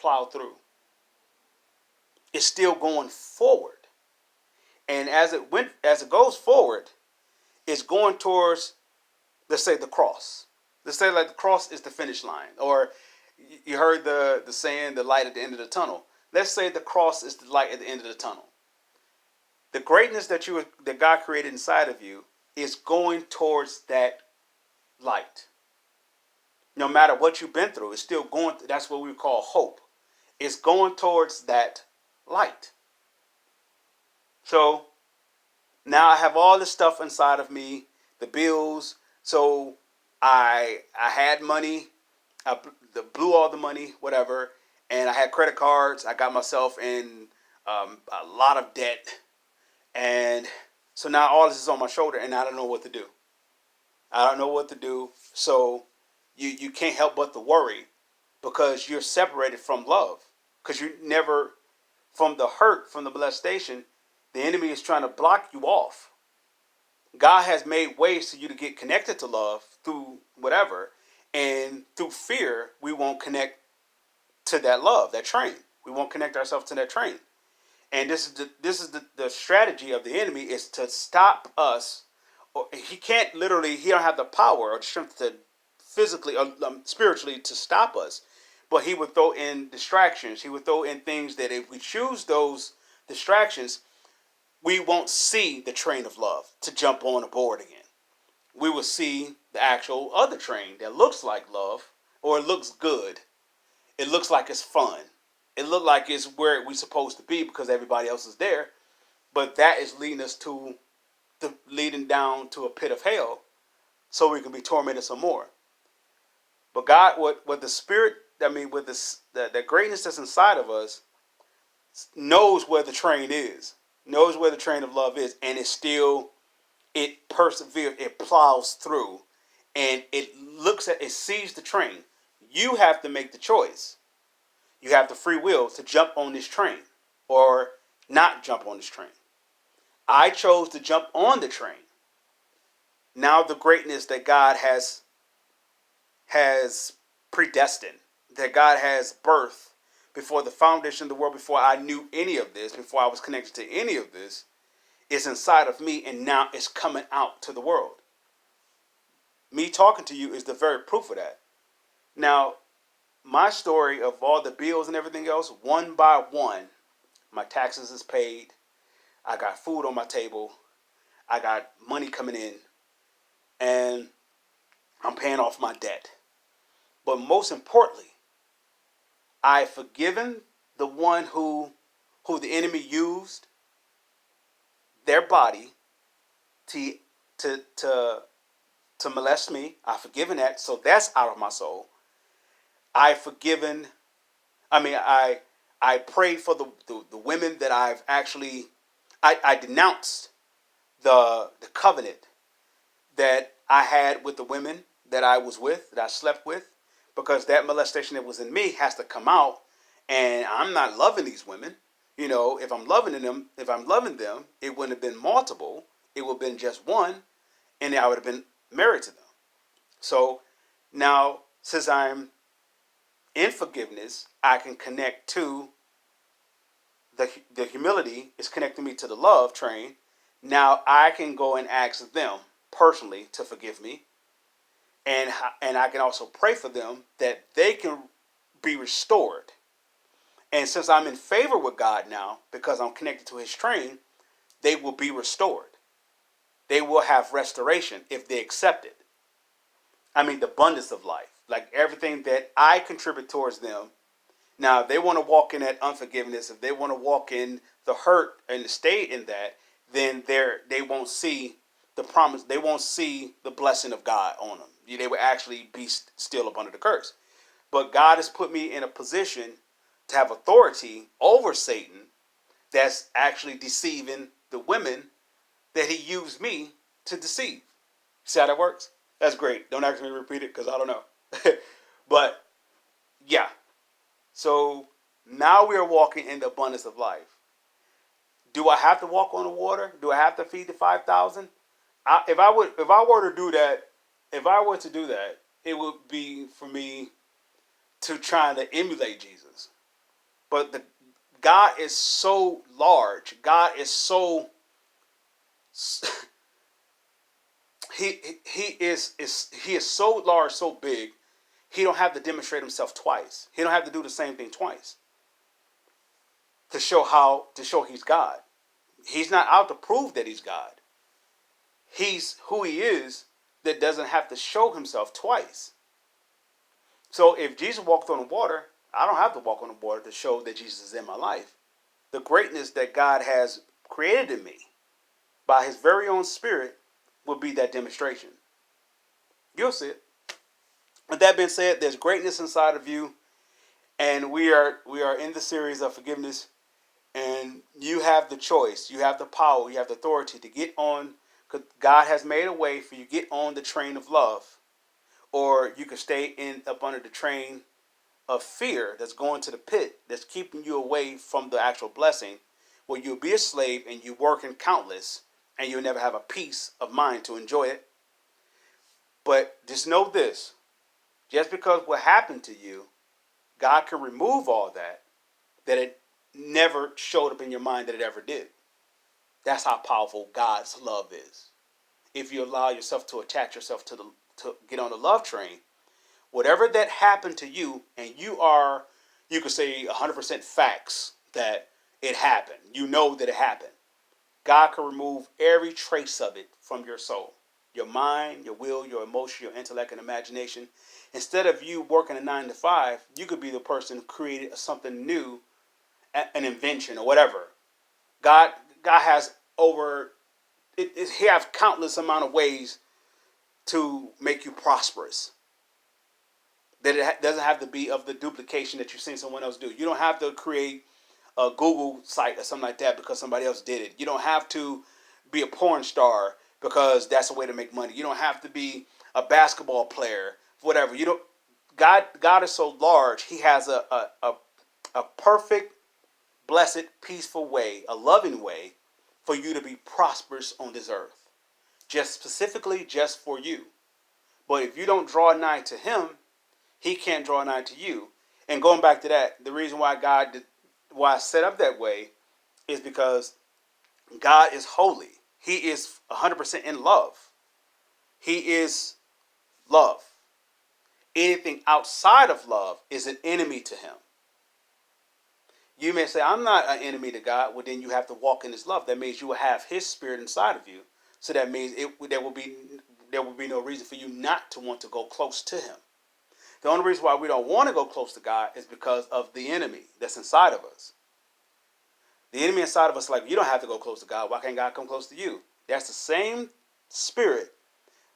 plow through. It's still going forward. And as it goes forward, it's going towards, let's say, the cross. Let's say like the cross is the finish line. Or you heard the saying, the light at the end of the tunnel. Let's say the cross is the light at the end of the tunnel. The greatness that God created inside of you is going towards that light. No matter what you've been through, it's still going. That's what we call hope. It's going towards that light. So now I have all this stuff inside of me, the bills. So I had money. I blew all the money, whatever, and I had credit cards. I got myself in a lot of debt, and so now all this is on my shoulder, and I don't know what to do. I don't know what to do. So you can't help but to worry because you're separated from love. Because you never, from the hurt, from the molestation, the enemy is trying to block you off. God has made ways for you to get connected to love through whatever. And through fear, we won't connect to that love, that train. We won't connect ourselves to that train. And this is the strategy of the enemy is to stop us. Or he don't have the power or the strength to physically or spiritually to stop us. But he would throw in distractions. He would throw in things that if we choose those distractions, we won't see the train of love to jump on aboard again. We will see the actual other train that looks like love, or it looks good. It looks like it's fun. It looks like it's where we're supposed to be because everybody else is there. But that is leading down to a pit of hell so we can be tormented some more. But God, what the Spirit, with the greatness that's inside of us, knows where the train is, knows where the train of love is, and it perseveres, it plows through, and it sees the train. You have to make the choice. You have the free will to jump on this train or not jump on this train. I chose to jump on the train. Now the greatness that God has predestined, that God has birthed before the foundation of the world, before I knew any of this, before I was connected to any of this, is inside of me, and now it's coming out to the world. Me talking to you is the very proof of that. Now, my story of all the bills and everything else, one by one, my taxes is paid. I got food on my table. I got money coming in. And I'm paying off my debt. But most importantly, I've forgiven the one who the enemy used their body to molest me. I've forgiven that, so that's out of my soul. I prayed for the women that I've actually, I denounced the covenant that I had with the women that I was with, that I slept with, because that molestation that was in me has to come out, and I'm not loving these women. If I'm loving them, it wouldn't have been multiple. It would have been just one, and I would have been married to them. So now, since I'm in forgiveness, I can connect to the humility is connecting me to the love train. Now I can go and ask them personally to forgive me, and I can also pray for them that they can be restored. And since I'm in favor with God now, because I'm connected to his train, they will be restored. They will have restoration if they accept it. The abundance of life. Like everything that I contribute towards them. Now, if they want to walk in that unforgiveness, if they want to walk in the hurt and stay in that, then they won't see the promise. They won't see the blessing of God on them. They will actually be still up under the curse. But God has put me in a position to have authority over Satan that's actually deceiving the women that he used me to deceive. See how that works? That's great. Don't ask me to repeat it because I don't know. But, yeah. So, now we are walking in the abundance of life. Do I have to walk on the water? Do I have to feed the 5,000? If I were to do that, it would be for me to try to emulate Jesus. But God is so large. God is so he is so large, so big. He don't have to demonstrate himself twice. He don't have to do the same thing twice to show he's God. He's not out to prove that he's God. He's who he is, that doesn't have to show himself twice. So if Jesus walked on the water, I don't have to walk on the water to show that Jesus is in my life. The greatness that God has created in me by his very own spirit will be that demonstration. You'll see it. With that being said, there's greatness inside of you, and we are in the series of forgiveness, and you have the choice, you have the power, you have the authority to get on. God has made a way for you to get on the train of love, or you can stay up under the train of fear that's going to the pit, that's keeping you away from the actual blessing, where you'll be a slave and you work in countless, and you'll never have a peace of mind to enjoy it. But just know this, just because what happened to you, God can remove all that it never showed up in your mind that it ever did. That's how powerful God's love is. If you allow yourself to attach yourself to get on the love train, whatever that happened to you, and you could say 100% facts that it happened. You know that it happened. God can remove every trace of it from your soul, your mind, your will, your emotion, your intellect, and imagination. Instead of you working a 9 to 5, you could be the person who created something new, an invention or whatever. God has he has countless amount of ways to make you prosperous. That it doesn't have to be of the duplication that you've seen someone else do. You don't have to create a Google site or something like that because somebody else did it. You don't have to be a porn star because that's a way to make money. You don't have to be a basketball player, whatever. You don't. God is so large. He has a perfect, blessed, peaceful way, a loving way for you to be prosperous on this earth. Just specifically just for you. But if you don't draw nigh to him, he can't draw nigh to you. And going back to that, the reason why why I set up that way is because God is holy. He is 100% in love. He is love. Anything outside of love is an enemy to him. You may say, I'm not an enemy to God. Well, then you have to walk in his love. That means you will have his spirit inside of you. So that means there will be no reason for you not to want to go close to him. The only reason why we don't want to go close to God is because of the enemy that's inside of us. The enemy inside of us is like, you don't have to go close to God. Why can't God come close to you? That's the same spirit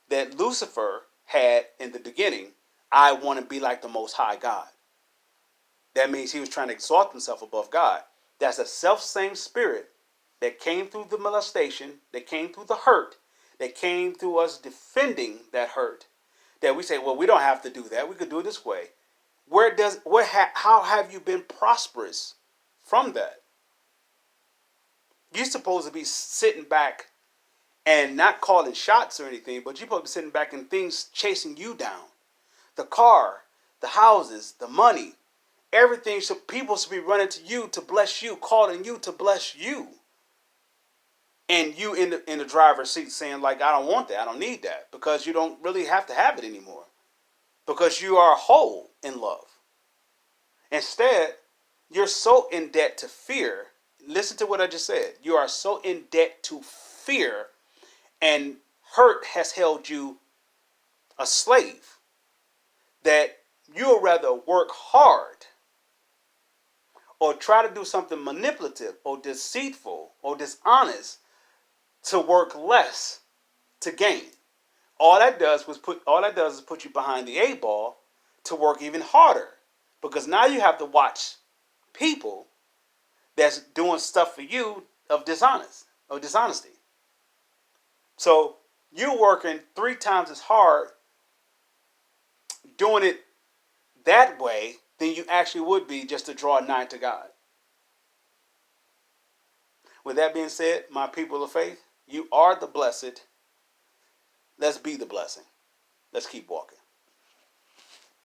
that Lucifer had in the beginning. I want to be like the Most High God. That means he was trying to exalt himself above God. That's the self-same spirit that came through the molestation, that came through the hurt, that came through us defending that hurt. That we say, well, we don't have to do that. We could do it this way. How have you been prosperous from that? You're supposed to be sitting back and not calling shots or anything, but you're supposed to be sitting back and things chasing you down. The car, the houses, the money, everything. People should be running to you to bless you, calling you to bless you. And you in the driver's seat saying, like, I don't want that. I don't need that. Because you don't really have to have it anymore. Because you are whole in love. Instead, you're so in debt to fear. Listen to what I just said. You are so in debt to fear, and hurt has held you a slave, that you'll rather work hard or try to do something manipulative or deceitful or dishonest to work less to gain. All that does is put you behind the 8 ball to work even harder, because now you have to watch people that's doing stuff for you of dishonesty. So you're working 3 times as hard doing it that way than you actually would be just to draw nigh to God. With that being said, my people of faith, you are the blessed. Let's be the blessing. Let's keep walking.